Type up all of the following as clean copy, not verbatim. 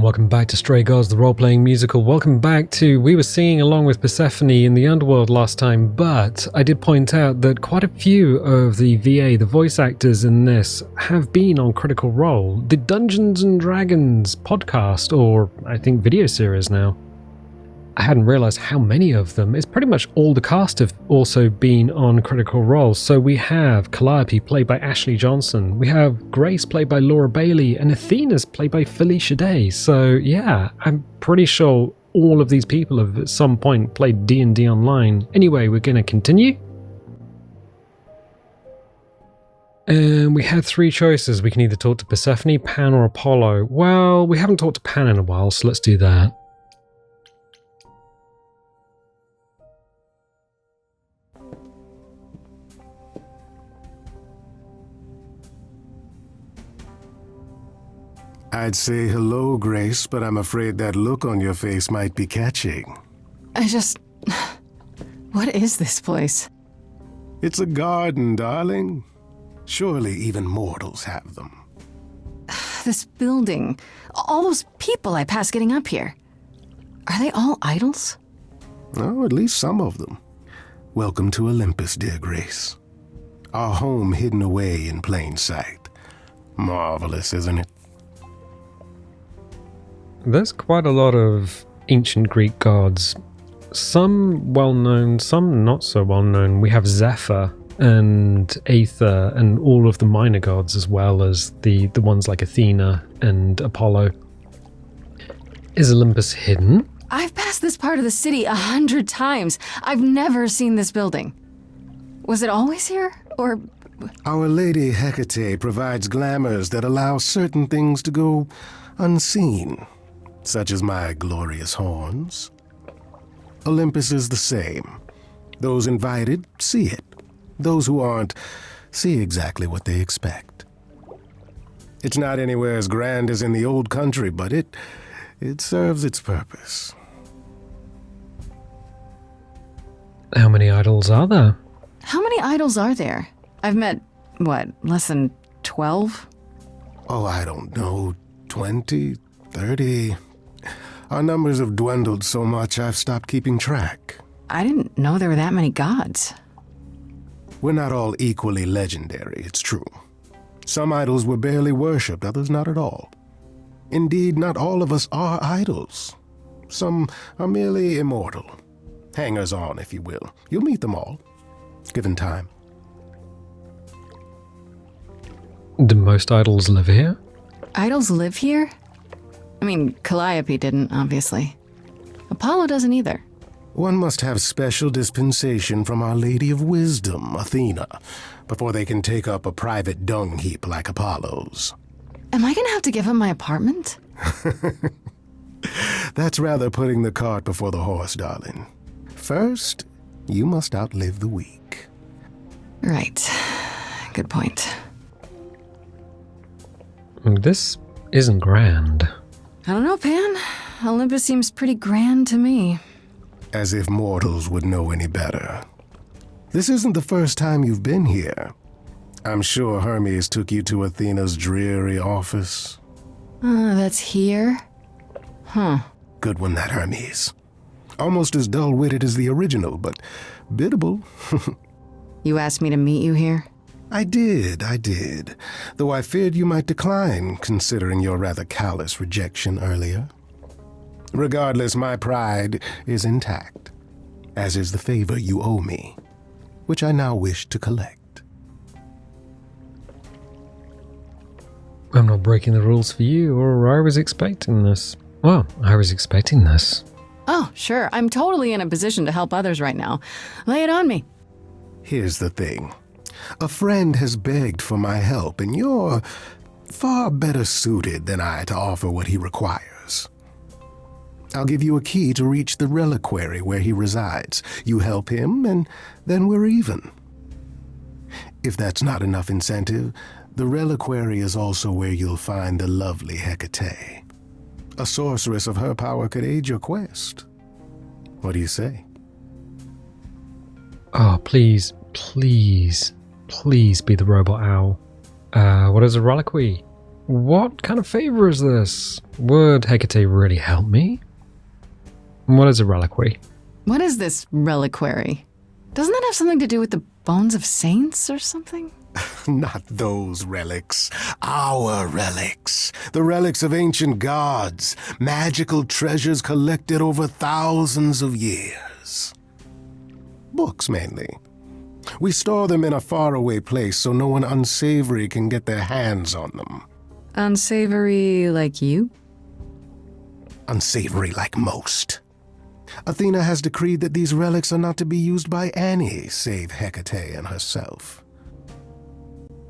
welcome back to Stray Gods, the role-playing musical. Welcome back to... We were singing along with Persephone in the Underworld last time, but I did point out that quite a few of the VA, the voice actors in this, have been on Critical Role, the Dungeons & Dragons podcast, or I think video series now. I hadn't realised how many of them. It's pretty much all the cast have also been on Critical Role. So we have Calliope, played by Ashley Johnson. We have Grace, played by Laura Bailey. And Athena's played by Felicia Day. So yeah, I'm pretty sure all of these people have at some point played D&D online. Anyway, we're going to continue. And we had three choices. We can either talk to Persephone, Pan, or Apollo. Well, we haven't talked to Pan in a while, so let's do that. I'd say hello, Grace, but I'm afraid that look on your face might be catching. What is this place? It's a garden, darling. Surely even mortals have them. This building. All those people I pass getting up here. Are they all idols? Oh, at least some of them. Welcome to Olympus, dear Grace. Our home hidden away in plain sight. Marvelous, isn't it? There's quite a lot of ancient Greek gods. Some well-known, some not so well-known. We have Zephyr and Aether and all of the minor gods, as well as the ones like Athena and Apollo. Is Olympus hidden? I've passed this part of the city 100 times. I've never seen this building. Was it always here, or...? Our Lady Hecate provides glamours that allow certain things to go unseen, such as my glorious horns. Olympus is the same. Those invited see it. Those who aren't see exactly what they expect. It's not anywhere as grand as in the old country, but it serves its purpose. How many idols are there? How many idols are there? I've met, less than 12? Oh, I don't know, 20, 30... Our numbers have dwindled so much I've stopped keeping track. I didn't know there were that many gods. We're not all equally legendary, it's true. Some idols were barely worshipped, others not at all. Indeed, not all of us are idols. Some are merely immortal. Hangers-on, if you will. You'll meet them all, given time. Do most idols live here? Idols live here? I mean, Calliope didn't, obviously. Apollo doesn't either. One must have special dispensation from Our Lady of Wisdom, Athena, before they can take up a private dung heap like Apollo's. Am I gonna have to give him my apartment? That's rather putting the cart before the horse, darling. First, you must outlive the weak. Right. Good point. This isn't grand. I don't know, Pan. Olympus seems pretty grand to me. As if mortals would know any better. This isn't the first time you've been here. I'm sure Hermes took you to Athena's dreary office. That's here? Huh. Good one, that Hermes. Almost as dull-witted as the original, but biddable. You asked me to meet you here? I did. Though I feared you might decline, considering your rather callous rejection earlier. Regardless, my pride is intact, as is the favor you owe me, which I now wish to collect. I'm not breaking the rules for you, or I was expecting this. Well, I was expecting this. Oh, sure. I'm totally in a position to help others right now. Lay it on me. Here's the thing. A friend has begged for my help, and you're far better suited than I to offer what he requires. I'll give you a key to reach the reliquary where he resides. You help him, and then we're even. If that's not enough incentive, the reliquary is also where you'll find the lovely Hecate. A sorceress of her power could aid your quest. What do you say? Oh, please be the robot owl. What is a reliquary? What kind of favor is this? Would Hecate really help me? And what is a reliquary? What is this reliquary? Doesn't that have something to do with the bones of saints or something? Not those relics. Our relics. The relics of ancient gods. Magical treasures collected over thousands of years. Books, mainly. We store them in a faraway place so no one unsavory can get their hands on them. Unsavory like you? Unsavory like most. Athena has decreed that these relics are not to be used by any save Hecate and herself.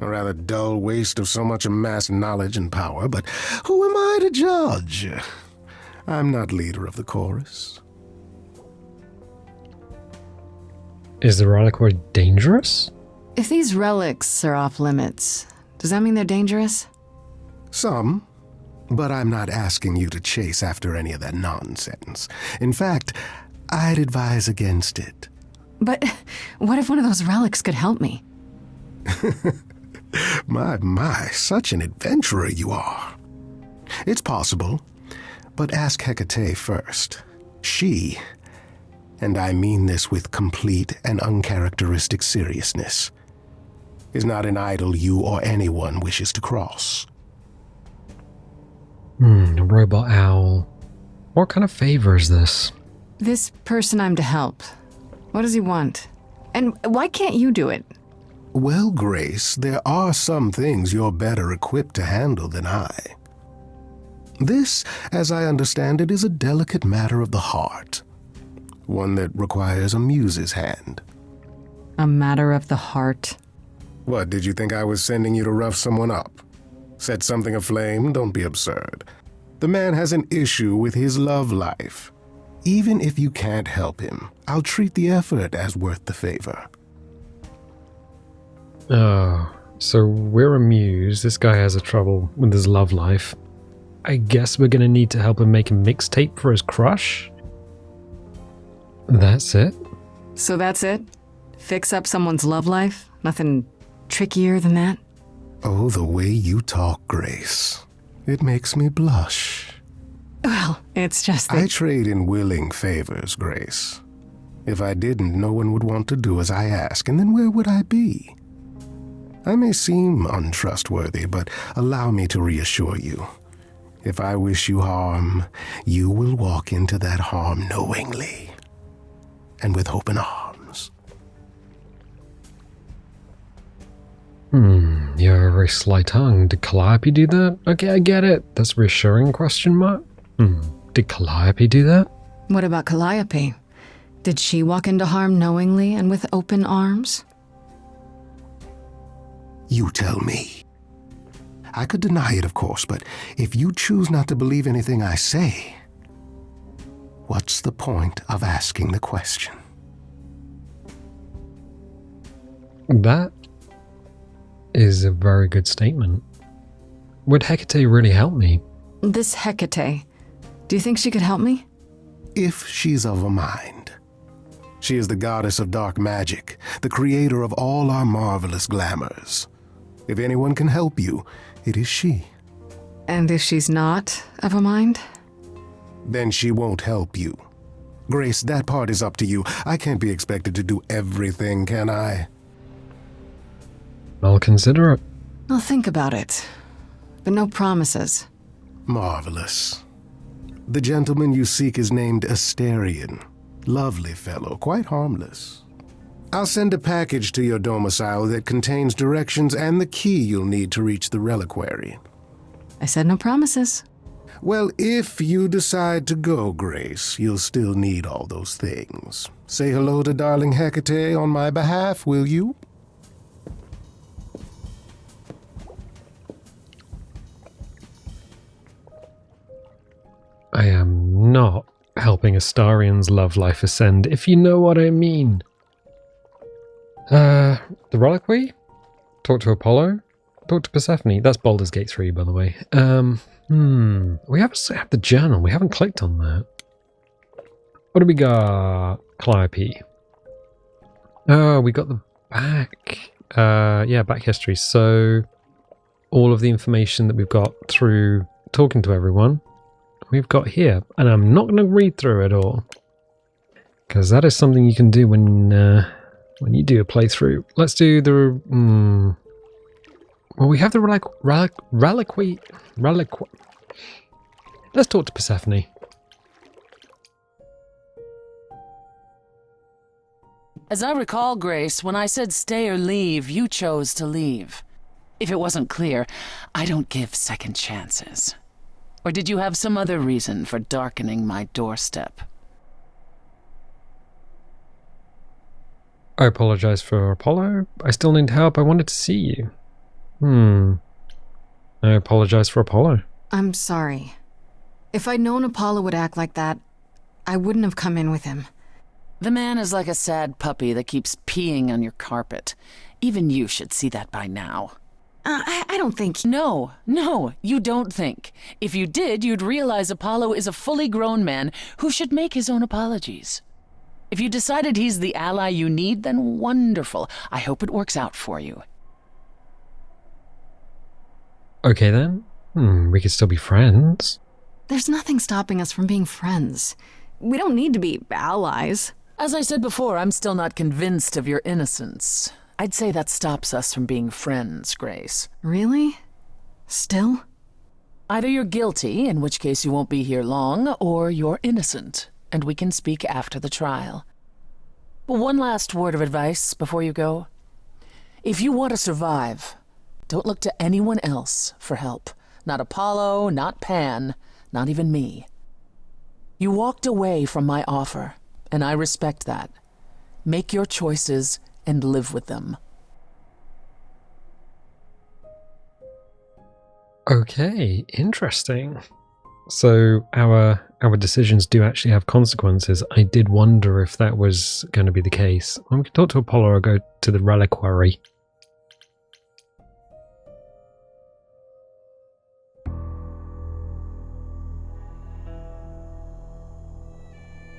A rather dull waste of so much amassed knowledge and power, but who am I to judge? I'm not leader of the chorus. Is the reliquary dangerous? If these relics are off limits, does that mean they're dangerous? Some, but I'm not asking you to chase after any of that nonsense. In fact, I'd advise against it. But what if one of those relics could help me? My, such an adventurer you are. It's possible, but ask Hecate first. She, and I mean this with complete and uncharacteristic seriousness, is not an idol you or anyone wishes to cross. A robot owl. What kind of favor is this? This person I'm to help. What does he want? And why can't you do it? Well, Grace, there are some things you're better equipped to handle than I. This, as I understand it, is a delicate matter of the heart. One that requires a muse's hand. A matter of the heart. What, did you think I was sending you to rough someone up? Set something aflame? Don't be absurd. The man has an issue with his love life. Even if you can't help him, I'll treat the effort as worth the favor. Oh, so we're a muse. This guy has a trouble with his love life. I guess we're gonna need to help him make a mixtape for his crush? That's it? So that's it? Fix up someone's love life? Nothing trickier than that? Oh, the way you talk, Grace. It makes me blush. Well, it's just that... I trade in willing favors, Grace. If I didn't, no one would want to do as I ask, and then where would I be? I may seem untrustworthy, but allow me to reassure you. If I wish you harm, you will walk into that harm knowingly and with open arms. You're very sly-tongued. Did Calliope do that? Okay, I get it. That's reassuring, question mark? Did Calliope do that? What about Calliope? Did she walk into harm knowingly and with open arms? You tell me. I could deny it, of course, but if you choose not to believe anything I say, what's the point of asking the question? That is a very good statement. Would Hecate really help me? This Hecate, do you think she could help me? If she's of a mind. She is the goddess of dark magic, the creator of all our marvelous glamours. If anyone can help you, it is she. And if she's not of a mind? Then she won't help you. Grace, that part is up to you. I can't be expected to do everything, can I? I'll consider it. I'll think about it, but no promises. Marvelous. The gentleman you seek is named Asterion. Lovely fellow, quite harmless. I'll send a package to your domicile that contains directions and the key you'll need to reach the reliquary. I said no promises. Well, if you decide to go, Grace, you'll still need all those things. Say hello to darling Hecate on my behalf, will you? I am not helping Astarion's love life ascend, if you know what I mean. The reliquary? Talk to Apollo? Talk to Persephone. That's Baldur's Gate 3, by the way. We haven't have the journal. We haven't clicked on that. What do we got? Calliope. Oh, we got the back. Yeah, back history. So, all of the information that we've got through talking to everyone, we've got here. And I'm not going to read through it all, because that is something you can do when you do a playthrough. Let's do the... well, we have the reliquary. Let's talk to Persephone. As I recall, Grace, when I said stay or leave, you chose to leave. If it wasn't clear, I don't give second chances. Or did you have some other reason for darkening my doorstep? I apologize for Apollo. I still need help. I wanted to see you. I apologize for Apollo. I'm sorry. If I'd known Apollo would act like that, I wouldn't have come in with him. The man is like a sad puppy that keeps peeing on your carpet. Even you should see that by now. I don't think... No, you don't think. If you did, you'd realize Apollo is a fully grown man who should make his own apologies. If you decided he's the ally you need, then wonderful. I hope it works out for you. Okay then. We could still be friends. There's nothing stopping us from being friends. We don't need to be allies. As I said before, I'm still not convinced of your innocence. I'd say that stops us from being friends, Grace. Really? Still? Either you're guilty, in which case you won't be here long, or you're innocent, and we can speak after the trial. But one last word of advice before you go. If you want to survive, don't look to anyone else for help. Not Apollo, not Pan, not even me. You walked away from my offer, and I respect that. Make your choices and live with them. Okay, interesting. So our decisions do actually have consequences. I did wonder if that was going to be the case. We can talk to Apollo or go to the reliquary.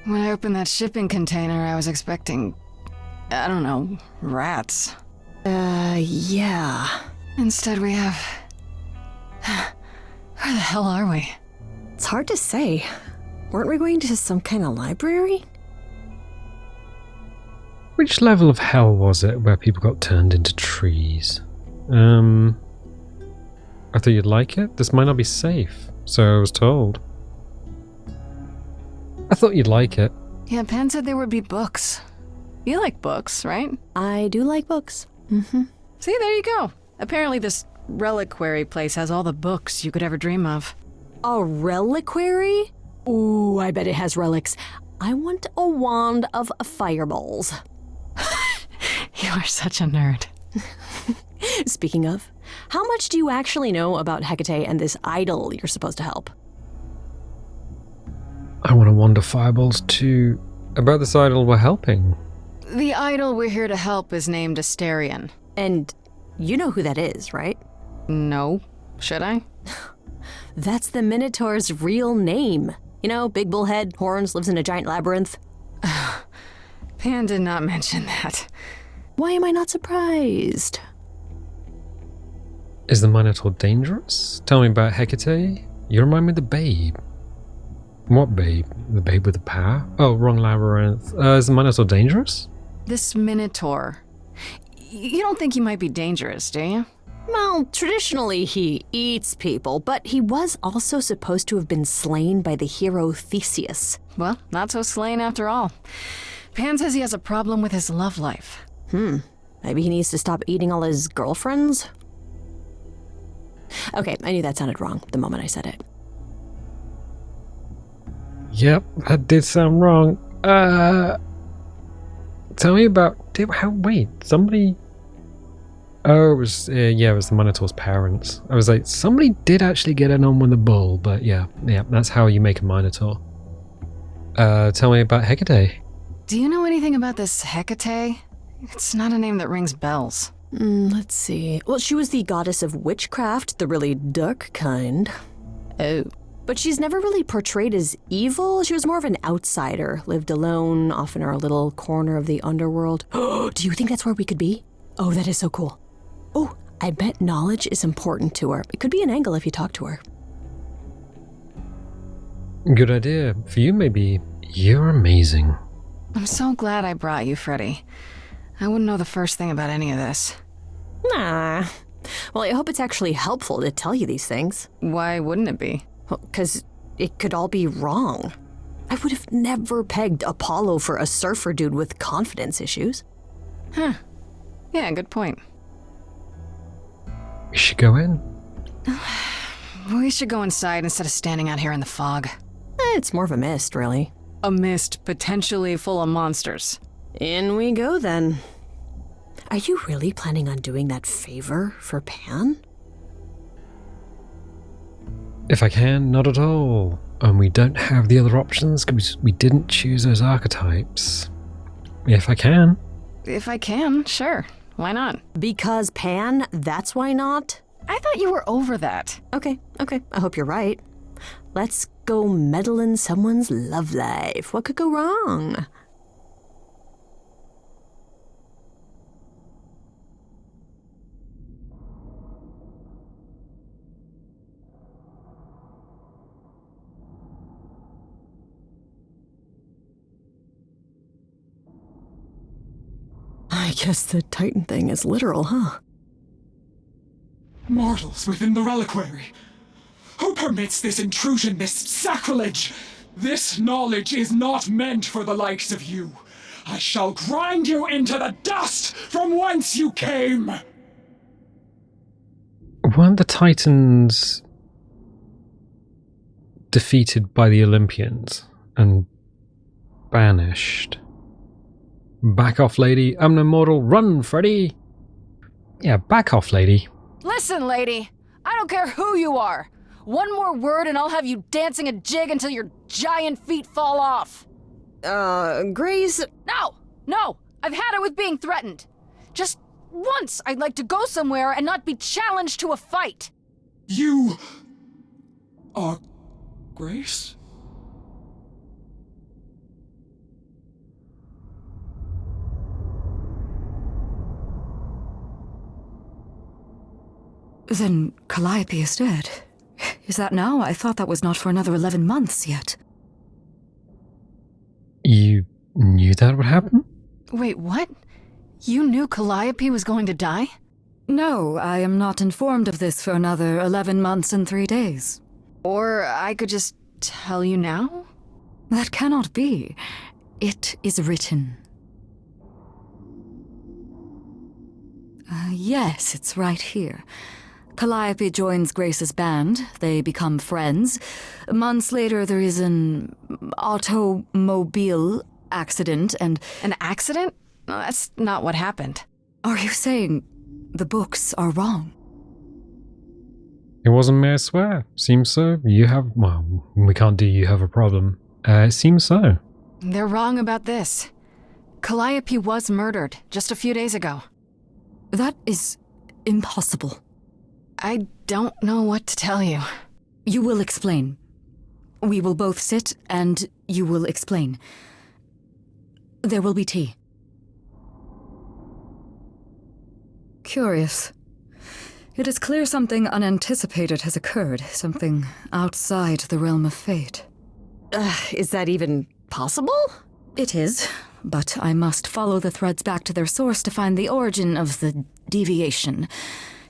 When I opened that shipping container, I was expecting, I don't know, rats. Yeah. Instead we have... Where the hell are we? It's hard to say. Weren't we going to some kind of library? Which level of hell was it where people got turned into trees? I thought you'd like it. This might not be safe, so I was told. I thought you'd like it. Yeah, Pan said there would be books. You like books, right? I do like books. See, there you go. Apparently this reliquary place has all the books you could ever dream of. A reliquary? Ooh, I bet it has relics. I want a wand of fireballs. You are such a nerd. Speaking of, how much do you actually know about Hecate and this idol you're supposed to help? I want to wander fireballs too. About this idol we're helping. The idol we're here to help is named Asterion. And you know who that is, right? No. Should I? That's the Minotaur's real name. You know, big bullhead, horns, lives in a giant labyrinth. Pan did not mention that. Why am I not surprised? Is the Minotaur dangerous? Tell me about Hecate. You remind me of the babe. What babe? The babe with the power? Oh, wrong labyrinth. Is the Minotaur dangerous? This Minotaur. You don't think he might be dangerous, do you? Well, traditionally he eats people, but he was also supposed to have been slain by the hero Theseus. Well, not so slain after all. Pan says he has a problem with his love life. Maybe he needs to stop eating all his girlfriends? Okay, I knew that sounded wrong the moment I said it. Yep, that did sound wrong. Tell me about... Wait, somebody... Oh, it was... it was the Minotaur's parents. I was like, somebody did actually get it on with a bull, but yeah, that's how you make a Minotaur. Tell me about Hecate. Do you know anything about this Hecate? It's not a name that rings bells. Let's see. Well, she was the goddess of witchcraft, the really dark kind. Oh. But she's never really portrayed as evil. She was more of an outsider, lived alone, off in our little corner of the underworld. Do you think that's where we could be? Oh, that is so cool. Oh, I bet knowledge is important to her. It could be an angle if you talk to her. Good idea. For you, maybe. You're amazing. I'm so glad I brought you, Freddy. I wouldn't know the first thing about any of this. Nah. Well, I hope it's actually helpful to tell you these things. Why wouldn't it be? Well, 'cause it could all be wrong. I would have never pegged Apollo for a surfer dude with confidence issues. Huh. Yeah, good point. We should go in. We should go inside instead of standing out here in the fog. It's more of a mist, really. A mist potentially full of monsters. In we go, then. Are you really planning on doing that favor for Pan? If I can, not at all. And we don't have the other options because we didn't choose those archetypes. If I can. If I can, sure. Why not? Because Pan, that's why not? I thought you were over that. Okay. I hope you're right. Let's go meddle in someone's love life. What could go wrong? I guess the Titan thing is literal, huh? Mortals within the reliquary. Who permits this intrusion, this sacrilege? This knowledge is not meant for the likes of you. I shall grind you into the dust from whence you came! Weren't the Titans defeated by the Olympians and banished? Back off, lady. I'm no mortal. Run, Freddy! Yeah, back off, lady. Listen, lady. I don't care who you are. One more word and I'll have you dancing a jig until your giant feet fall off. Grace... No! I've had it with being threatened. Just once I'd like to go somewhere and not be challenged to a fight. You... are... Grace? Then Calliope is dead. Is that now? I thought that was not for another 11 months yet. You knew that would happen? Wait, what? You knew Calliope was going to die? No, I am not informed of this for another 11 months and 3 days. Or I could just tell you now? That cannot be. It is written. Yes, it's right here. Calliope joins Grace's band. They become friends. Months later, there is an automobile accident and... An accident? No, that's not what happened. Are you saying the books are wrong? It wasn't me, I swear. Seems so. You have... Well, we can't do you have a problem. It seems so. They're wrong about this. Calliope was murdered just a few days ago. That is impossible. I don't know what to tell you. You will explain. We will both sit and you will explain. There will be tea. Curious. It is clear something unanticipated has occurred, something outside the realm of fate. Is that even possible? It is, but I must follow the threads back to their source to find the origin of the deviation.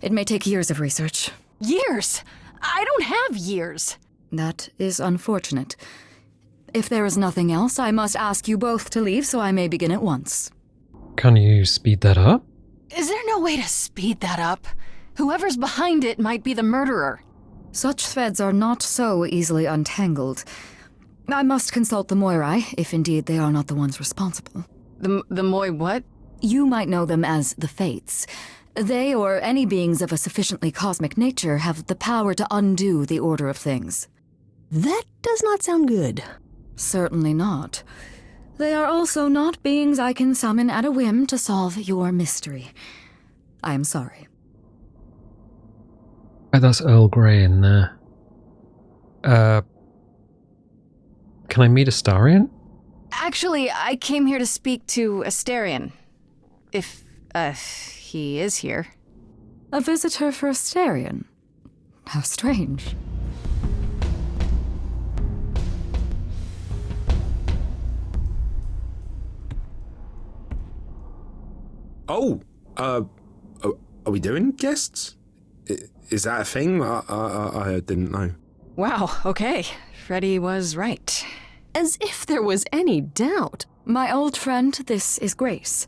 It may take years of research. Years? I don't have years. That is unfortunate. If there is nothing else, I must ask you both to leave so I may begin at once. Can you speed that up? Is there no way to speed that up? Whoever's behind it might be the murderer. Such threads are not so easily untangled. I must consult the Moirai, if indeed they are not the ones responsible. The Moi what? You might know them as the Fates. They, or any beings of a sufficiently cosmic nature, have the power to undo the order of things. That does not sound good. Certainly not. They are also not beings I can summon at a whim to solve your mystery. I am sorry. Oh, that's Earl Grey in there. Can I meet Asterion? Actually, I came here to speak to Asterion. If, he is here. A visitor for Asterion? How strange. Oh, are we doing guests? Is that a thing? I didn't know. Wow, okay. Freddy was right. As if there was any doubt. My old friend, this is Grace.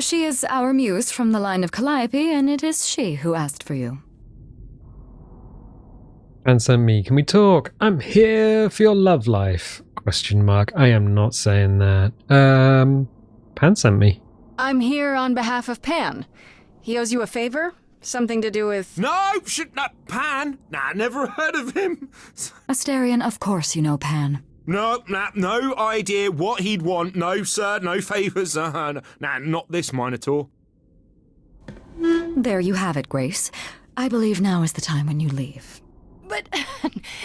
She is our muse from the line of Calliope, and it is she who asked for you. And send me, can we talk? I'm here for your love life. Question mark. I am not saying that. Pan sent me. I'm here on behalf of Pan. He owes you a favor? Something to do with... No, shit, not Pan. Nah, never heard of him. Asterion, of course you know Pan. No idea what he'd want. No, sir, no favours. Nah, not this Minotaur. There you have it, Grace. I believe now is the time when you leave. But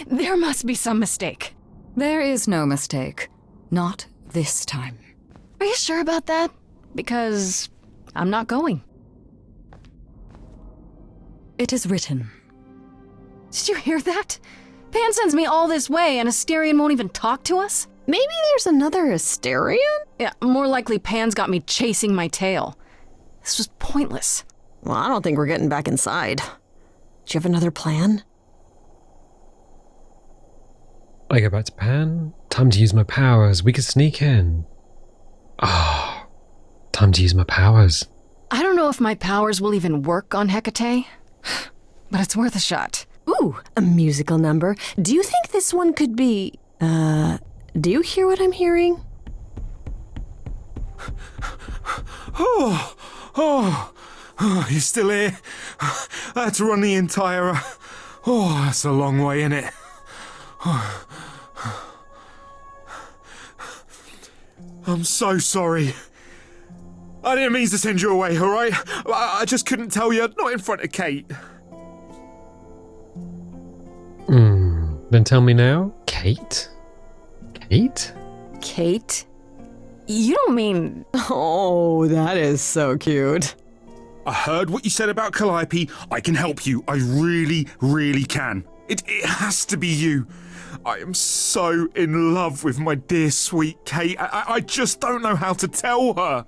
there must be some mistake. There is no mistake. Not this time. Are you sure about that? Because I'm not going. It is written. Did you hear that? Pan sends me all this way and Asterion won't even talk to us? Maybe there's another Asterion? Yeah, more likely Pan's got me chasing my tail. This was pointless. Well, I don't think we're getting back inside. Do you have another plan? I go back to Pan. Time to use my powers. We could sneak in. Ah, time to use my powers. I don't know if my powers will even work on Hecate, but it's worth a shot. Ooh, a musical number. Do you think this one could be... do you hear what I'm hearing? Oh, you're still here? I had to run the entire... that's a long way, innit? I'm so sorry. I didn't mean to send you away, alright? I just couldn't tell you, not in front of Kate. Then tell me now, Kate? Kate? Kate? You don't mean... Oh, that is so cute. I heard what you said about Calliope. I can help you. I really, really can. It has to be you. I am so in love with my dear sweet Kate. I just don't know how to tell her.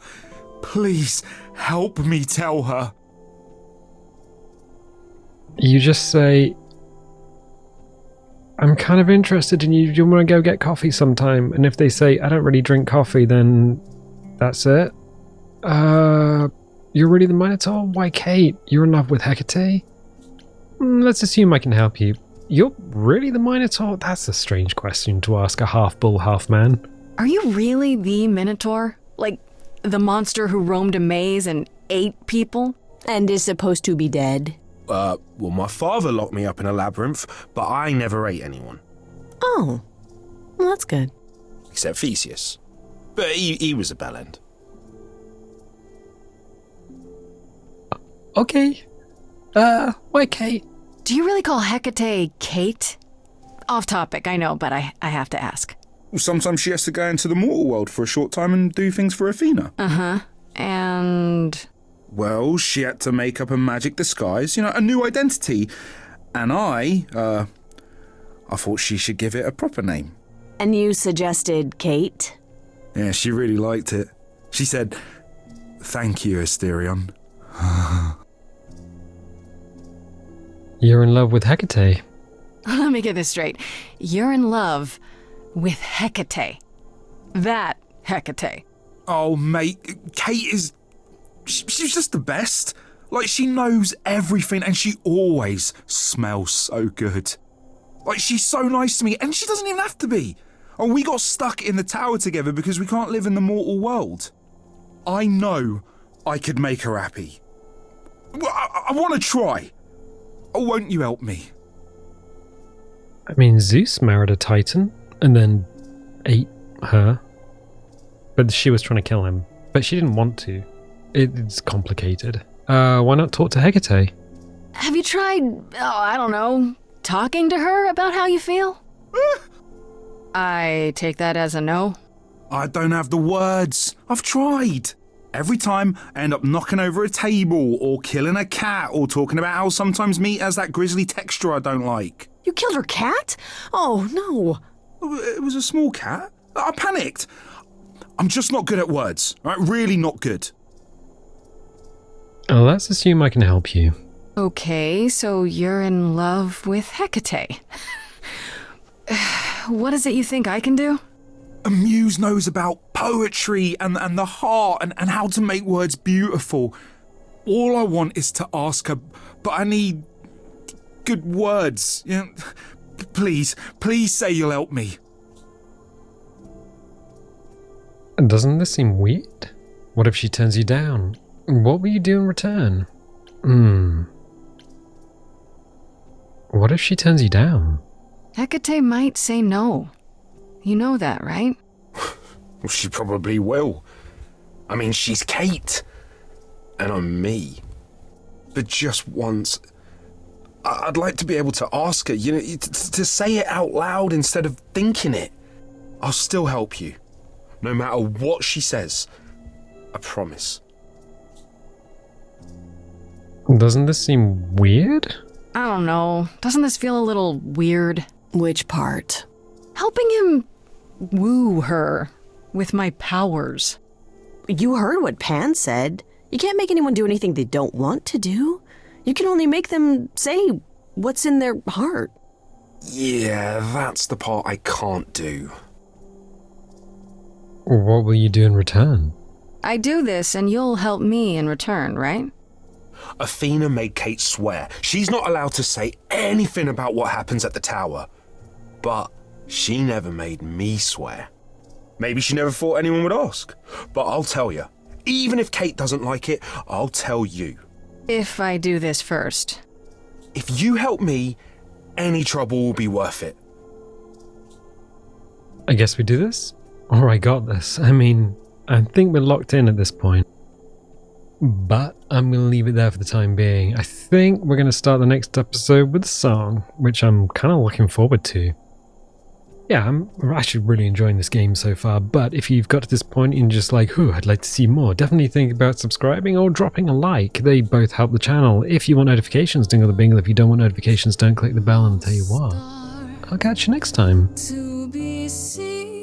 Please, help me tell her. You just say, I'm kind of interested in you. Do you want to go get coffee sometime? And if they say, I don't really drink coffee, then that's it. You're really the Minotaur? Why, Kate? You're in love with Hecate? Let's assume I can help you. You're really the Minotaur? That's a strange question to ask a half-bull, half-man. Are you really the Minotaur? Like, the monster who roamed a maze and ate people? And is supposed to be dead? Well, my father locked me up in a labyrinth, but I never ate anyone. Oh, well, that's good. Except Theseus. But he was a bellend. Okay. Why Kate? Do you really call Hecate Kate? Off topic, I know, but I have to ask. Well, sometimes she has to go into the mortal world for a short time and do things for Athena. Uh-huh. And... Well, she had to make up a magic disguise, a new identity. And I thought she should give it a proper name. And you suggested Kate? Yeah, she really liked it. She said, "Thank you, Asterion." You're in love with Hecate. Let me get this straight. You're in love with Hecate. That Hecate. Oh, mate, Kate is... She's just the best. Like, she knows everything and she always smells so good. Like, she's so nice to me and she doesn't even have to be. Oh, we got stuck in the tower together because we can't live in the mortal world. I know I could make her happy. Well, I want to try. Oh, won't you help me? I mean, Zeus married a Titan and then ate her. But she was trying to kill him. But she didn't want to. It's complicated. Why not talk to Hecate? Have you tried, I don't know, talking to her about how you feel? I take that as a no. I don't have the words. I've tried. Every time I end up knocking over a table or killing a cat or talking about how sometimes meat has that grisly texture I don't like. You killed her cat? Oh, no. It was a small cat. I panicked. I'm just not good at words, right? Really not good. Let's assume I can help you. Okay, so you're in love with Hecate. What is it you think I can do? A muse knows about poetry and the heart and how to make words beautiful. All I want is to ask her, but I need good words. You know, please say you'll help me. Doesn't this seem weird? What if she turns you down? What will you do in return? What if she turns you down? Hecate might say no. You know that, right? Well, she probably will. I mean, she's Kate. And I'm me. But just once, I'd like to be able to ask her, you know, to say it out loud instead of thinking it. I'll still help you. No matter what she says. I promise. Doesn't this seem weird? I don't know. Doesn't this feel a little weird? Which part? Helping him woo her with my powers. You heard what Pan said. You can't make anyone do anything they don't want to do. You can only make them say what's in their heart. Yeah, that's the part I can't do. What will you do in return? I do this and you'll help me in return, right? Athena made Kate swear she's not allowed to say anything about what happens at the tower. But she never made me swear. Maybe she never thought anyone would ask. But I'll tell you, even if Kate doesn't like it, I'll tell you. If I do this first. If you help me, any trouble will be worth it. I guess we do this? Or I got this. I mean, I think we're locked in at this point. But I'm going to leave it there for the time being. I think we're going to start the next episode with a song, which I'm kind of looking forward to. Yeah, I'm actually really enjoying this game so far, but if you've got to this point and just like, I'd like to see more, definitely think about subscribing or dropping a like. They both help the channel. If you want notifications, dingle the bingle. If you don't want notifications, don't click the bell, and I'll tell you what. I'll catch you next time. To be seen.